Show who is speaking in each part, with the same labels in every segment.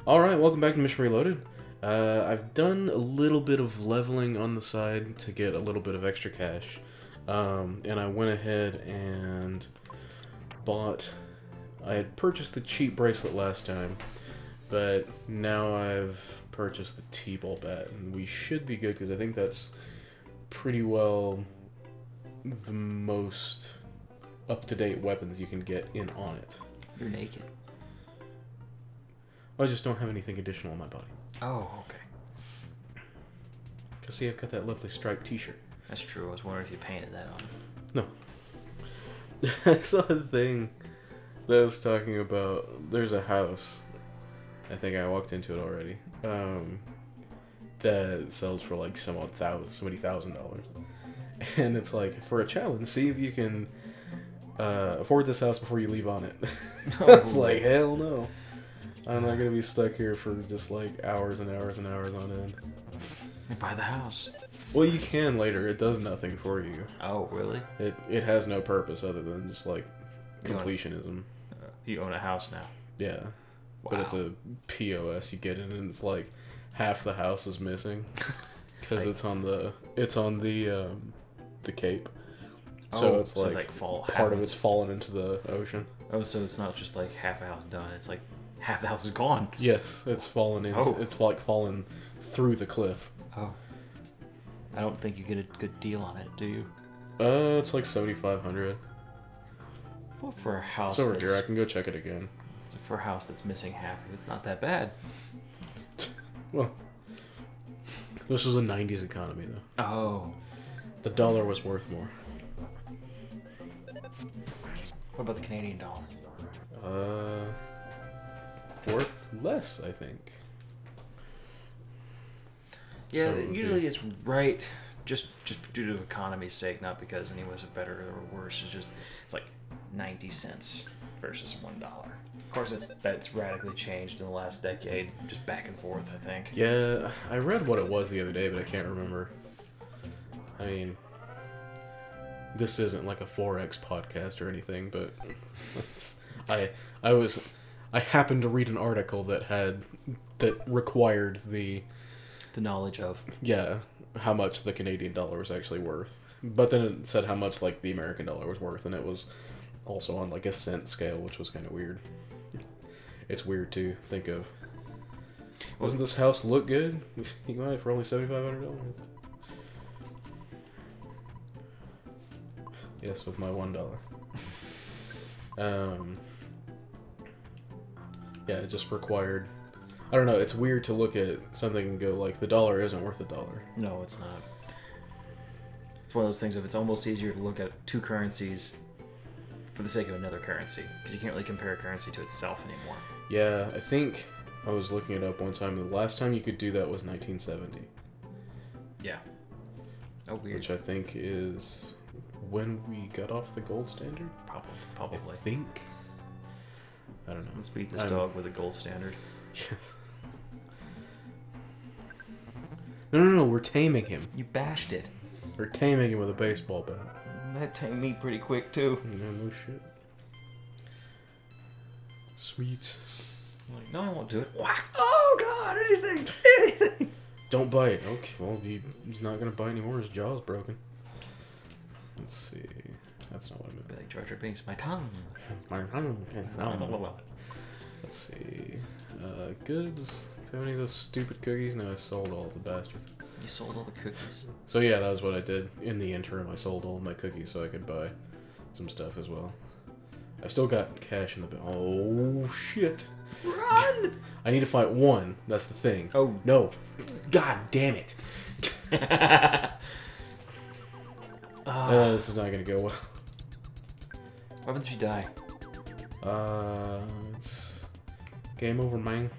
Speaker 1: Alright, welcome back to Mission Reloaded. I've done a little bit of leveling on the side to get a little bit of extra cash. And I went ahead and bought... I had purchased the cheap bracelet last time, but now I've purchased the T-ball bat, and we should be good, because I think that's pretty well the most up-to-date weapons you can get in on it.
Speaker 2: You're naked.
Speaker 1: I just don't have anything additional on my body.
Speaker 2: Oh, okay.
Speaker 1: Cause see, I've got that lovely striped t-shirt.
Speaker 2: That's true. I was wondering if you painted that on.
Speaker 1: No. I saw a thing that was talking about, there's a house, I think I walked into it already, that sells for like so many $1,000. And it's like, for a challenge, see if you can afford this house before you leave on it. It's like, hell no. I'm not gonna be stuck here for just like hours and hours and hours on end.
Speaker 2: You buy the house.
Speaker 1: Well, you can later. It does nothing for you.
Speaker 2: Oh, really?
Speaker 1: It has no purpose other than just like completionism.
Speaker 2: You own a house now.
Speaker 1: Yeah, wow. But it's a POS. You get it, and it's like half the house is missing because like, it's on the Cape. So it's like part of it's fallen into the ocean.
Speaker 2: Oh, so it's not just like half a house done. It's like half the house is gone.
Speaker 1: Yes, it's fallen into. Oh. It's like fallen through the cliff.
Speaker 2: Oh. I don't think you get a good deal on it, do you?
Speaker 1: It's like 7,500.
Speaker 2: Well, for a house.
Speaker 1: It's over here. I can go check it again.
Speaker 2: So for a house that's missing half of it, it's not that bad.
Speaker 1: Well, this was a '90s economy, though.
Speaker 2: Oh.
Speaker 1: The dollar was worth more.
Speaker 2: What about the Canadian dollar?
Speaker 1: Worth less, I think.
Speaker 2: Yeah, so, usually it's right, just due to economy's sake, not because any was better or worse. It's like 90 cents versus $1. Of course, that's radically changed in the last decade, just back and forth, I think.
Speaker 1: Yeah, I read what it was the other day, but I can't remember. I mean, this isn't like a Forex podcast or anything, but I happened to read an article that required the
Speaker 2: knowledge of
Speaker 1: how much the Canadian dollar was actually worth, but then it said how much like the American dollar was worth, and it was also on like a cent scale, which was kind of weird. It's weird to think of. Doesn't this house look good? You got it for only $7,500. Yes, with my $1. Yeah, it just required. I don't know. It's weird to look at something and go like, the dollar isn't worth $1.
Speaker 2: No, it's not. It's one of those things of it's almost easier to look at two currencies for the sake of another currency, because you can't really compare a currency to itself anymore.
Speaker 1: Yeah, I think I was looking it up one time. The last time you could do that was 1970.
Speaker 2: Yeah. Oh, weird.
Speaker 1: Which I think is when we got off the gold standard.
Speaker 2: Probably.
Speaker 1: I think. I don't know.
Speaker 2: Let's beat this dog with a gold standard.
Speaker 1: Yes. No, we're taming him.
Speaker 2: You bashed it.
Speaker 1: We're taming him with a baseball bat.
Speaker 2: That tamed me pretty quick, too.
Speaker 1: No shit. Sweet.
Speaker 2: I'm like, no, I won't do it. Whack! Oh, God, anything!
Speaker 1: Don't bite. Okay, well, he's not going to bite anymore. His jaw's broken. Let's see. That's not what I meant.
Speaker 2: Be like Jar Jar Binks. My tongue.
Speaker 1: My tongue. Let's see. Goods. Do you have any of those stupid cookies? No, I sold all the bastards.
Speaker 2: You sold all the cookies?
Speaker 1: So yeah, that was what I did. In the interim, I sold all my cookies so I could buy some stuff as well. I've still got cash in the bank. Oh, shit.
Speaker 2: Run!
Speaker 1: I need to fight one. That's the thing.
Speaker 2: Oh.
Speaker 1: No. God damn it. This is not going to go well.
Speaker 2: What happens if you die?
Speaker 1: It's game over, man.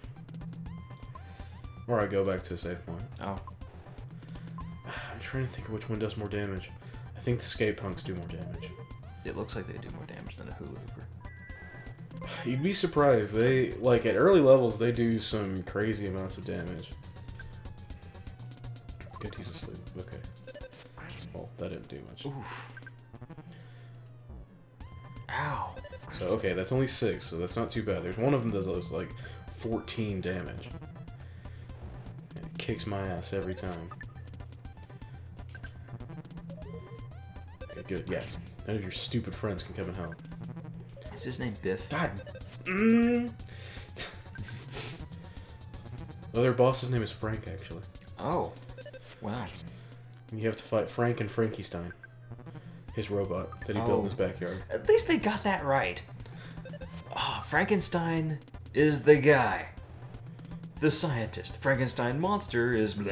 Speaker 1: Or I go back to a save point.
Speaker 2: Oh.
Speaker 1: I'm trying to think of which one does more damage. I think the skate punks do more damage.
Speaker 2: It looks like they do more damage than a hula hooper.
Speaker 1: You'd be surprised. They, like, at early levels, they do some crazy amounts of damage. Good, he's asleep. Okay. Well, that didn't do much.
Speaker 2: Oof. Ow.
Speaker 1: So, okay, that's only 6, so that's not too bad. There's one of them that does, like, 14 damage. And it kicks my ass every time. Okay, good, yeah. None of your stupid friends can come and help.
Speaker 2: Is his name Biff?
Speaker 1: God. The other boss's name is Frank, actually.
Speaker 2: Oh. Wow.
Speaker 1: And you have to fight Frank and Frankenstein. His robot that he built in his backyard.
Speaker 2: At least they got that right. Ah, Frankenstein is the guy. The scientist. Frankenstein monster is...
Speaker 1: Well,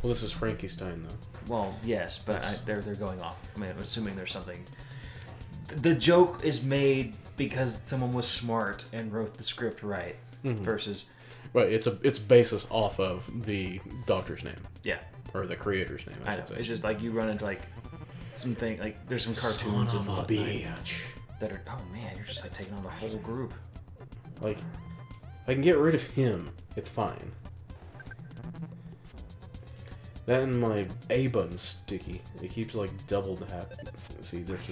Speaker 1: this is Frankenstein, though.
Speaker 2: Well, yes, but they're going off. I mean, I'm assuming there's something... The joke is made because someone was smart and wrote the script right, versus...
Speaker 1: Right, it's basis off of the doctor's name.
Speaker 2: Yeah.
Speaker 1: Or the creator's name, I should say.
Speaker 2: It's just like you run into like something like there's some cartoons
Speaker 1: Son of a bitch.
Speaker 2: that are, oh man, you're just like taking on the whole group.
Speaker 1: Like, I can get rid of him, it's fine. That and my A button's sticky. It keeps like double tap. See, this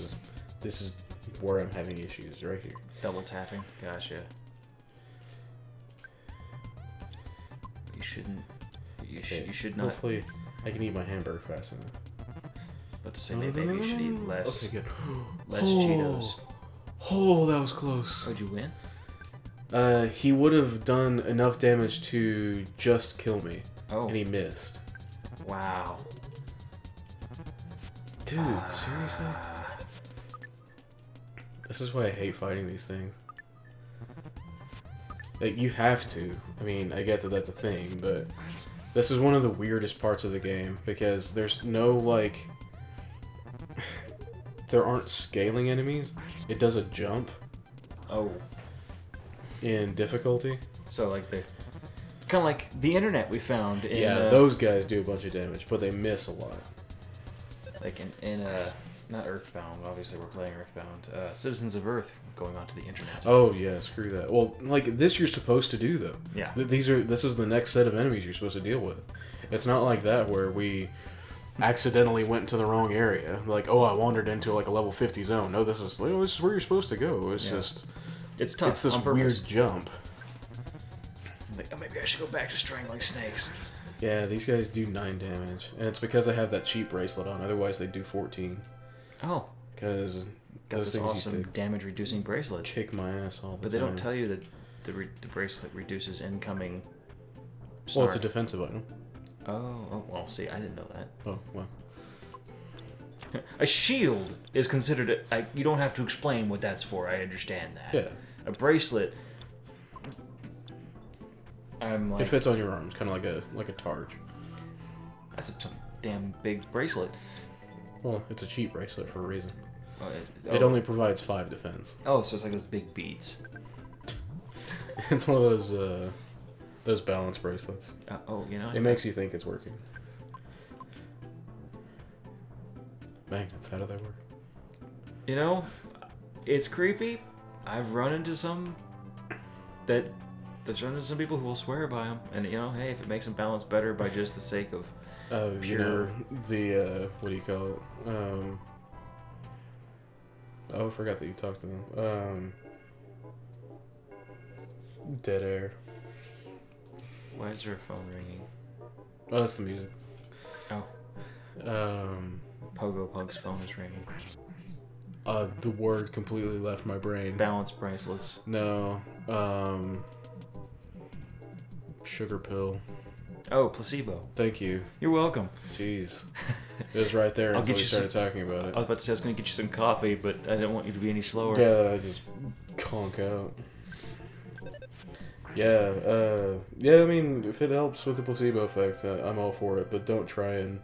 Speaker 1: is where I'm having issues right here.
Speaker 2: Double tapping, gotcha. You shouldn't. You should not.
Speaker 1: Hopefully, I can eat my hamburger fast enough.
Speaker 2: But to say maybe you should eat less.
Speaker 1: Okay, good.
Speaker 2: Less Cheetos.
Speaker 1: Oh, that was close.
Speaker 2: Would you win?
Speaker 1: He would have done enough damage to just kill me.
Speaker 2: Oh.
Speaker 1: And he missed.
Speaker 2: Wow.
Speaker 1: Dude, seriously? This is why I hate fighting these things. Like, you have to. I mean, I get that that's a thing, but this is one of the weirdest parts of the game, because there's no, like... there aren't scaling enemies. It does a jump.
Speaker 2: Oh.
Speaker 1: In difficulty.
Speaker 2: So, like, the... Kind of like the internet we found in...
Speaker 1: Yeah, those guys do a bunch of damage, but they miss a lot.
Speaker 2: Like in not Earthbound, obviously we're playing Earthbound. Citizens of Earth going onto the internet.
Speaker 1: Oh yeah, screw that. Well, like this you're supposed to do though.
Speaker 2: Yeah.
Speaker 1: This is the next set of enemies you're supposed to deal with. It's not like that where we accidentally went to the wrong area. Like, oh, I wandered into like a level 50 zone. No, this is where you're supposed to go. It's just
Speaker 2: it's tough.
Speaker 1: It's this weird jump.
Speaker 2: Like, oh, maybe I should go back to strangling snakes.
Speaker 1: Yeah, these guys do 9 damage, and it's because I have that cheap bracelet on. Otherwise, they do 14.
Speaker 2: Oh.
Speaker 1: Because
Speaker 2: got this awesome damage-reducing bracelet.
Speaker 1: Kick my ass all the time.
Speaker 2: But they don't tell you that the bracelet reduces incoming.
Speaker 1: Well, it's a defensive item.
Speaker 2: Oh, well, see, I didn't know that.
Speaker 1: Oh, well.
Speaker 2: A shield is considered you don't have to explain what that's for. I understand that.
Speaker 1: Yeah.
Speaker 2: A bracelet. I'm like,
Speaker 1: it fits on your arms, kind of like a targe.
Speaker 2: That's a damn big bracelet.
Speaker 1: Well, it's a cheap bracelet for a reason.
Speaker 2: Oh,
Speaker 1: it only provides 5 defense.
Speaker 2: Oh, so it's like those big beads.
Speaker 1: It's one of those balance bracelets.
Speaker 2: Oh, you know.
Speaker 1: It makes you think it's working. Bang, that's how do they work?
Speaker 2: You know, it's creepy. I've run into some There's some people who will swear by them, and you know, hey, if it makes them balance better by just the sake of pure...
Speaker 1: You know, the what do you call it? Oh, I forgot that you talked to them. Dead air.
Speaker 2: Why is there a phone ringing?
Speaker 1: Oh, that's the music.
Speaker 2: Oh. Pogo Punk's phone is ringing.
Speaker 1: The word completely left my brain.
Speaker 2: Balance bracelets.
Speaker 1: No. Sugar pill.
Speaker 2: Oh, placebo.
Speaker 1: Thank you.
Speaker 2: You're welcome.
Speaker 1: Jeez. It was right there until we started talking about it.
Speaker 2: I was about to say I was going to get you some coffee, but I didn't want you to be any slower.
Speaker 1: Yeah, I just conk out. Yeah, I mean, if it helps with the placebo effect, I'm all for it, but don't try and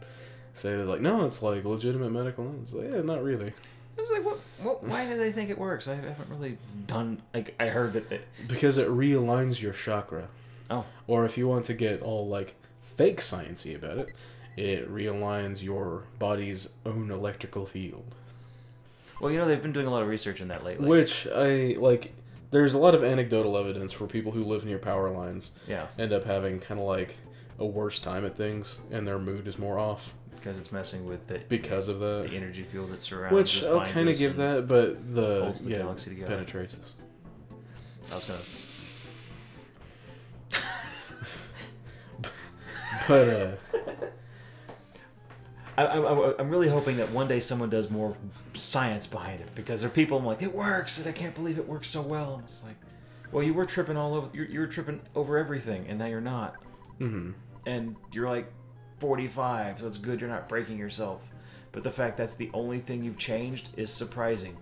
Speaker 1: say that, like, no, it's like legitimate medical. It's like, yeah, not really.
Speaker 2: I was like, what? Why do they think it works? I haven't really done, like, I heard that...
Speaker 1: Because it realigns your chakra.
Speaker 2: Oh.
Speaker 1: Or if you want to get all, like, fake sciencey about it, it realigns your body's own electrical field.
Speaker 2: Well, you know, they've been doing a lot of research in that lately.
Speaker 1: Which, there's a lot of anecdotal evidence for people who live near power lines.
Speaker 2: Yeah.
Speaker 1: End up having kind of, like, a worse time at things, and their mood is more off.
Speaker 2: because it's messing with the
Speaker 1: the
Speaker 2: energy field that surrounds.
Speaker 1: Which I'll kind of give that, but
Speaker 2: holds the galaxy together.
Speaker 1: Penetrates us.
Speaker 2: I was
Speaker 1: But
Speaker 2: I'm really hoping that one day someone does more science behind it, because there are people I'm like, it works, and I can't believe it works so well. And it's like, well, you were tripping all over, you were tripping over everything, and now you're not.
Speaker 1: Mm-hmm.
Speaker 2: And you're like 45, so it's good you're not breaking yourself. But the fact that's the only thing you've changed is surprising.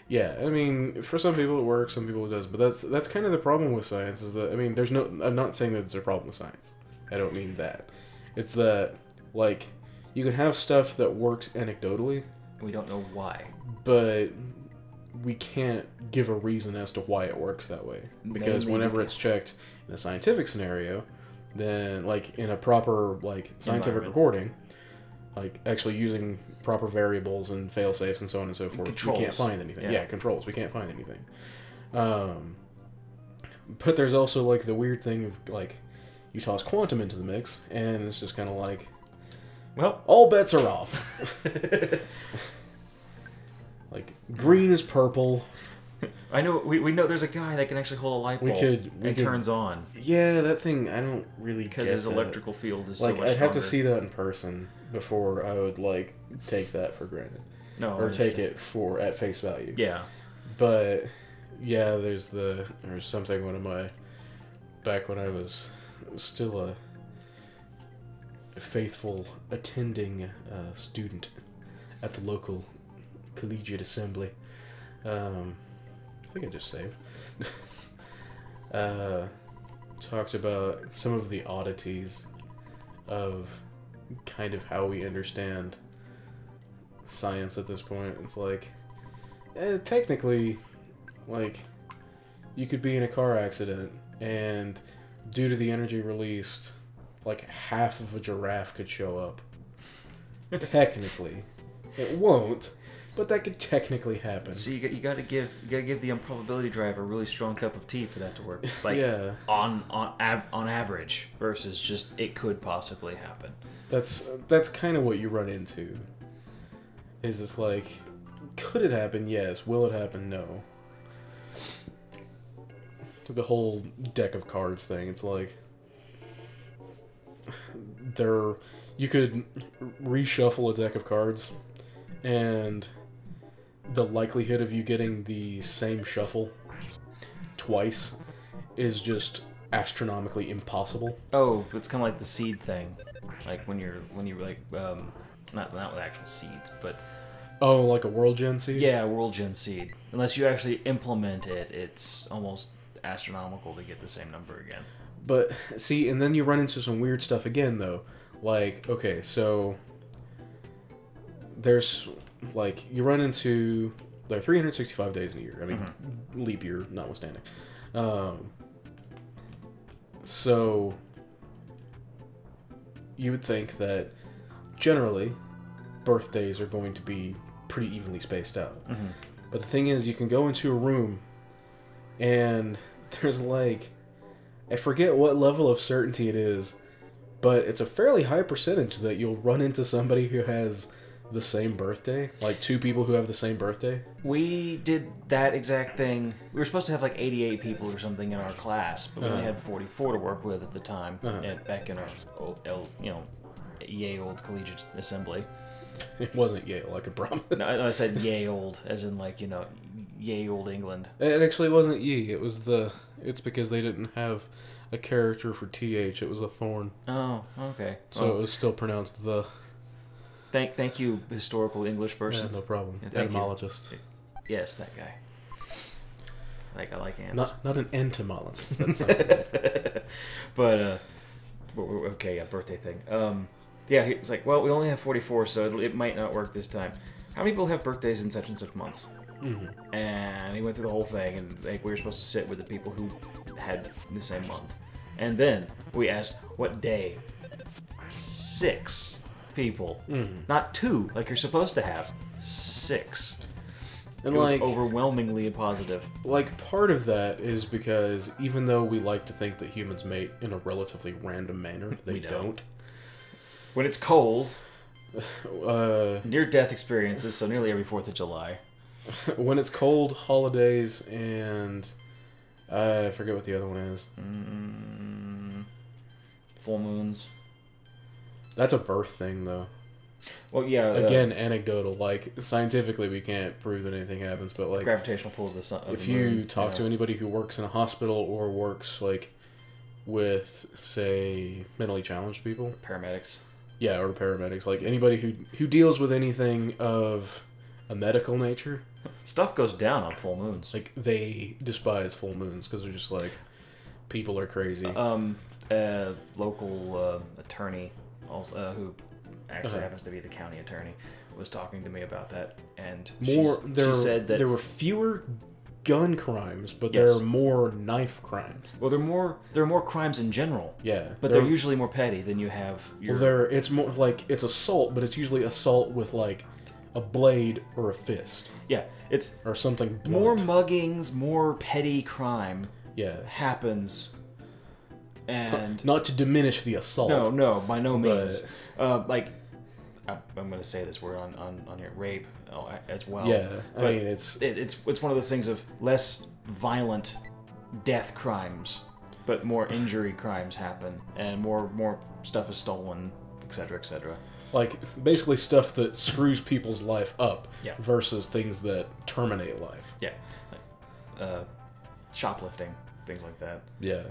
Speaker 1: Yeah, I mean, for some people it works, some people it does, but that's kind of the problem with science. Is that, I mean, I'm not saying that there's a problem with science. I don't mean that. It's that, like, you can have stuff that works anecdotally.
Speaker 2: We don't know why.
Speaker 1: But we can't give a reason as to why it works that way. Because whenever it's checked in a scientific scenario, then, like, in a proper, like, scientific recording, like, actually using proper variables and fail-safes and so on and so forth,
Speaker 2: controls.
Speaker 1: We can't find anything. Yeah, controls. We can't find anything. But there's also, like, the weird thing of, like, you toss quantum into the mix, and it's just kind of like, well, all bets are off. Like, green is purple.
Speaker 2: I know, we know there's a guy that can actually hold a light bulb and turns on.
Speaker 1: Yeah, that thing, I don't really
Speaker 2: because his electrical field is so much
Speaker 1: stronger. I'd have to see that in person before I would, like, take that for granted.
Speaker 2: No,
Speaker 1: or take it at face value.
Speaker 2: Yeah.
Speaker 1: But, yeah, there's something back when I was still a faithful attending student at the local collegiate assembly. I think I just saved. Talked about some of the oddities of kind of how we understand science at this point. It's like, technically, like, you could be in a car accident and due to the energy released, like, half of a giraffe could show up. Technically. It won't, but that could technically happen.
Speaker 2: See, you gotta give the improbability driver a really strong cup of tea for that to work. Like,
Speaker 1: yeah.
Speaker 2: on average, versus just it could possibly happen.
Speaker 1: That's kind of what you run into. Is it's like, could it happen? Yes. Will it happen? No. The whole deck of cards thing, it's like, you could reshuffle a deck of cards, and the likelihood of you getting the same shuffle twice is just astronomically impossible.
Speaker 2: Oh, it's kind of like the seed thing, like when you like not with actual seeds, but
Speaker 1: like a world gen seed.
Speaker 2: Yeah, world gen seed. Unless you actually implement it, it's almost astronomical to get the same number again.
Speaker 1: But see, and then you run into some weird stuff again, though. Like, okay, so there's, like, you run into, there are 365 days in a year. I mean, leap year notwithstanding. So you would think that generally birthdays are going to be pretty evenly spaced out. But the thing is, you can go into a room and there's, like, I forget what level of certainty it is, but it's a fairly high percentage that you'll run into somebody who has the same birthday. Like, two people who have the same birthday.
Speaker 2: We did that exact thing. We were supposed to have like 88 people or something in our class, but we only had 44 to work with at the time, back in our old, yay old collegiate assembly.
Speaker 1: It wasn't Yale, I can promise.
Speaker 2: No, I said yay old, as in, like, yay old England.
Speaker 1: It actually wasn't ye. It's because they didn't have a character for TH. It was a thorn.
Speaker 2: Oh, okay.
Speaker 1: So it was still pronounced the.
Speaker 2: Thank you, historical English person.
Speaker 1: Yeah, no problem.
Speaker 2: Yeah,
Speaker 1: Etymologist.
Speaker 2: Yes, that guy. I like ants.
Speaker 1: Not an entomologist. That sounds good.
Speaker 2: But okay, yeah, birthday thing. Yeah, he was like, well, we only have 44, so it might not work this time. How many people have birthdays in such and such months? And he went through the whole thing, and we were supposed to sit with the people who had the same month. And then we asked, what day? 6 people. Not 2, like you're supposed to have. 6. And it was overwhelmingly positive.
Speaker 1: Like, part of that is because even though we like to think that humans mate in a relatively random manner, they don't.
Speaker 2: When it's cold,
Speaker 1: near-death
Speaker 2: experiences, so nearly every 4th of July.
Speaker 1: When it's cold, holidays, and I forget what the other one is.
Speaker 2: Full moons.
Speaker 1: That's a birth thing, though.
Speaker 2: Well, yeah.
Speaker 1: Again, anecdotal. Like, scientifically, we can't prove that anything happens, but, like...
Speaker 2: Gravitational pull of the sun.
Speaker 1: If you talk to anybody who works in a hospital or works, like, with, say, mentally challenged people...
Speaker 2: Paramedics.
Speaker 1: Yeah, or paramedics. Like, anybody who deals with anything of a medical nature...
Speaker 2: Stuff goes down on full moons.
Speaker 1: Like, they despise full moons, because they're just like, people are crazy.
Speaker 2: A local attorney, also, who actually happens to be the county attorney, was talking to me about that, and she said that
Speaker 1: there were fewer gun crimes, but there are more knife crimes.
Speaker 2: Well, there are more crimes in general.
Speaker 1: Yeah,
Speaker 2: but they're usually more petty than you have.
Speaker 1: It's more like it's assault, but it's usually assault with like a blade or a fist.
Speaker 2: Yeah, it's
Speaker 1: or something blunt.
Speaker 2: More muggings, more petty crime.
Speaker 1: Yeah,
Speaker 2: happens, and
Speaker 1: not to diminish the assault.
Speaker 2: No, by no means. Like, I'm going to say this word on here, rape as well.
Speaker 1: Yeah,
Speaker 2: but
Speaker 1: I mean it's
Speaker 2: one of those things of less violent death crimes, but more injury crimes happen, and more stuff is stolen, etc., etc.
Speaker 1: Like, basically stuff that screws people's life up versus things that terminate life.
Speaker 2: Yeah. Shoplifting, things like that.
Speaker 1: Yeah.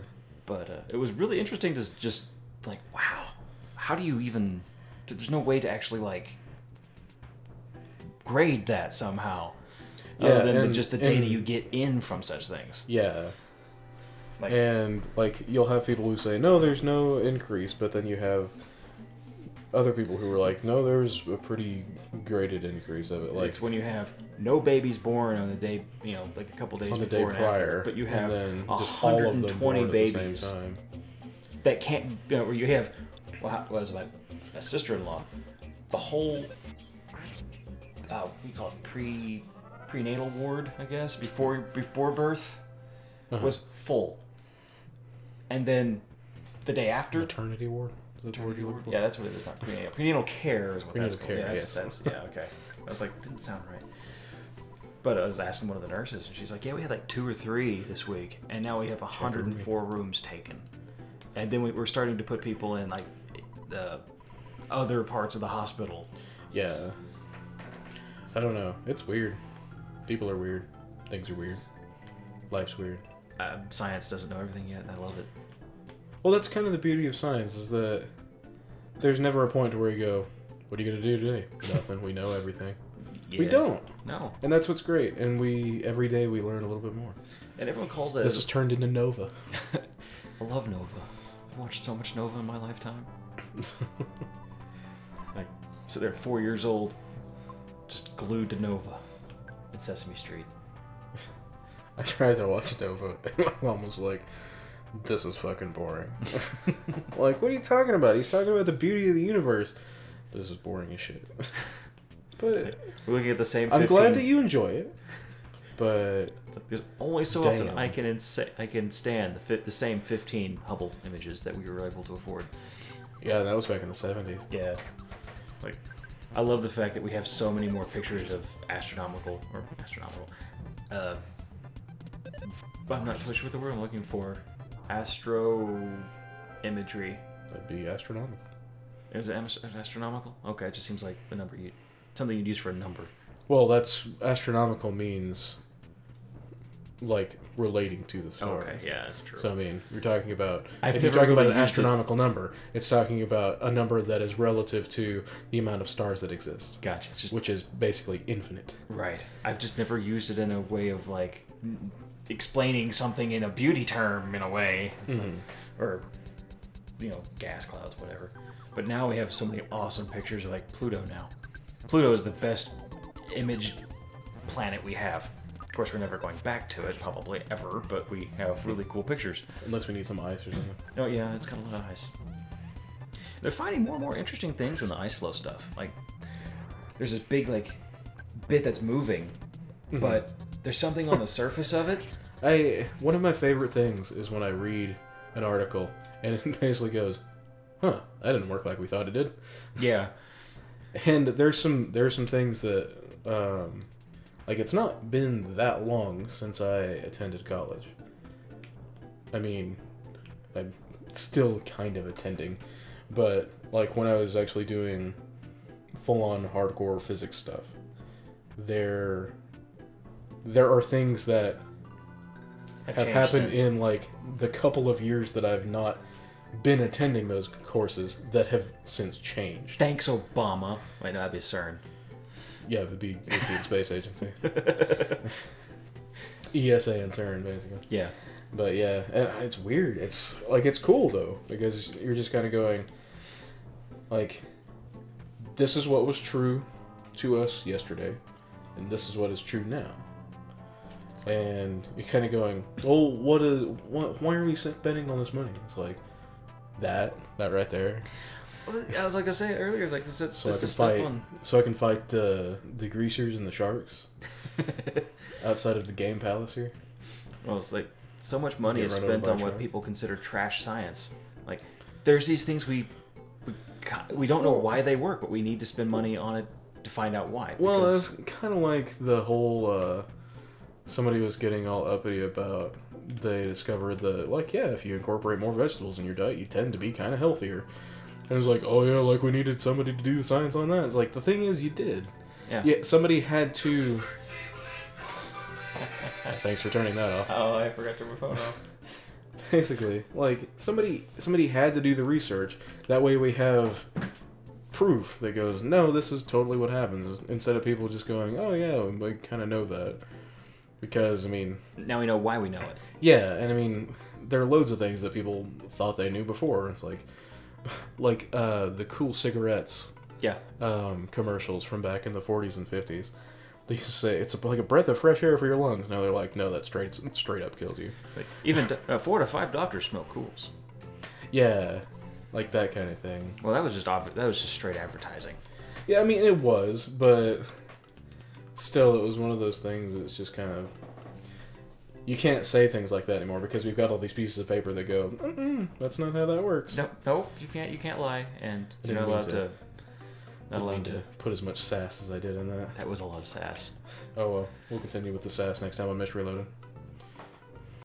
Speaker 2: But it was really interesting to just, like, wow, how do you even... There's no way to actually, like, grade that somehow. Other than just the data you get in from such things.
Speaker 1: Yeah. And, like, you'll have people who say, no, there's no increase, but then you have... other people who were like, no, there's a pretty graded increase of it. Like,
Speaker 2: it's when you have no babies born on the day, like a couple days before and after, but you have 120 babies that can't. Where you have, what was it, a sister-in-law, the whole, we call it prenatal ward, I guess, before birth, was full, and then the day after,
Speaker 1: maternity ward. That's the word you look for?
Speaker 2: Yeah, that's what it is, not prenatal. Prenatal care is what
Speaker 1: prenatal
Speaker 2: that's
Speaker 1: care,
Speaker 2: called. Yeah, that's yeah, okay. I was like, didn't sound right. But I was asking one of the nurses, and she's like, yeah, we had like 2 or 3 this week, and now we have 104 rooms taken. And then we're starting to put people in, like, the other parts of the hospital.
Speaker 1: Yeah. I don't know. It's weird. People are weird. Things are weird. Life's weird.
Speaker 2: Science doesn't know everything yet, and I love it.
Speaker 1: Well, that's kind of the beauty of science, is that there's never a point where you go, what are you going to do today? Nothing. We know everything. Yeah. We don't.
Speaker 2: No.
Speaker 1: And that's what's great. And every day we learn a little bit more.
Speaker 2: And everyone calls that...
Speaker 1: This has turned into Nova.
Speaker 2: I love Nova. I've watched so much Nova in my lifetime. I sit there at 4 years old, just glued to Nova and Sesame Street.
Speaker 1: I tried to watch Nova, and my mom was like, this is fucking boring. Like, what are you talking about? He's talking about the beauty of the universe. This is boring as shit. But
Speaker 2: we're looking at the same.
Speaker 1: I'm glad that you enjoy it, but
Speaker 2: there's only so often I can stand the same 15 Hubble images that we were able to afford.
Speaker 1: Yeah, that was back in the 70s.
Speaker 2: Yeah, like I love the fact that we have so many more pictures of astronomical. I'm not totally sure what the word I'm looking for. Astro imagery.
Speaker 1: That'd be astronomical.
Speaker 2: Is it astronomical? Okay, it just seems like the number something you'd use for a number.
Speaker 1: Well, that's astronomical means like relating to the star.
Speaker 2: Okay, yeah, that's true.
Speaker 1: So I mean, if you're talking about an astronomical number, it's talking about a number that is relative to the amount of stars that exist.
Speaker 2: Gotcha.
Speaker 1: Which is basically infinite.
Speaker 2: Right. I've just never used it in a way of like explaining something in a beauty term in a way, or gas clouds, whatever. But now we have so many awesome pictures of like Pluto now. Pluto is the best imaged planet we have. Of course, we're never going back to it, probably, ever, but we have really cool pictures.
Speaker 1: Unless we need some ice or something.
Speaker 2: Oh, yeah, it's got a lot of ice. They're finding more and more interesting things in the ice flow stuff. Like, there's this big, like, bit that's moving, but there's something on the surface of it.
Speaker 1: One of my favorite things is when I read an article, and it basically goes, huh, that didn't work like we thought it did.
Speaker 2: Yeah.
Speaker 1: And there's some things that, like, it's not been that long since I attended college. I mean, I'm still kind of attending, but, like, when I was actually doing full-on hardcore physics stuff, there are things that have happened in, like, the couple of years that I've not been attending those courses that have since changed.
Speaker 2: Thanks, Obama. Wait, no, that'd be CERN.
Speaker 1: Yeah, it would be European Space Agency. ESA and CERN, basically.
Speaker 2: Yeah.
Speaker 1: But yeah, and it's weird. It's like, it's cool though, because you're just kind of going, like, this is what was true to us yesterday, and this is what is true now. And you're kind of going, well, why are we spending all this money? It's like, that right there.
Speaker 2: I was like I said earlier, it's like this is
Speaker 1: So I can
Speaker 2: fun.
Speaker 1: fight the greasers and the sharks outside of the game palace here.
Speaker 2: Well, it's like so much money is
Speaker 1: Get run over
Speaker 2: spent
Speaker 1: by a
Speaker 2: on what
Speaker 1: truck.
Speaker 2: people consider trash science. Like, there's these things we don't know why they work, but we need to spend money on it to find out why.
Speaker 1: Well, it's kind of like the whole, somebody was getting all uppity about, they discovered that, like, yeah, if you incorporate more vegetables in your diet, you tend to be kind of healthier. And it was like, oh yeah, like we needed somebody to do the science on that. It's like, the thing is, you did. Yeah, somebody had to... Thanks for turning that off.
Speaker 2: Oh, I forgot to turn my phone off.
Speaker 1: Basically, like, somebody had to do the research. That way we have proof that goes, no, this is totally what happens, instead of people just going, oh yeah, we kind of know that. Because, I mean...
Speaker 2: Now we know why we know it.
Speaker 1: Yeah, and I mean, there are loads of things that people thought they knew before. It's like the cool cigarettes commercials from back in the 40s and 50s. They used to say, it's like a breath of fresh air for your lungs. Now they're like, no, that straight up kills you.
Speaker 2: Like, even 4 to 5 doctors smoke cools.
Speaker 1: Yeah, like that kind of thing.
Speaker 2: Well, that was just straight advertising.
Speaker 1: Yeah, I mean, it was, but still, it was one of those things that's just kind of... You can't say things like that anymore because we've got all these pieces of paper that go, that's not how that works.
Speaker 2: Nope, you can't lie, and you're not allowed to...
Speaker 1: Not allowed to put as much sass as I did in that.
Speaker 2: That was a lot of sass.
Speaker 1: Oh well, we'll continue with the sass next time on Mish Reloaded.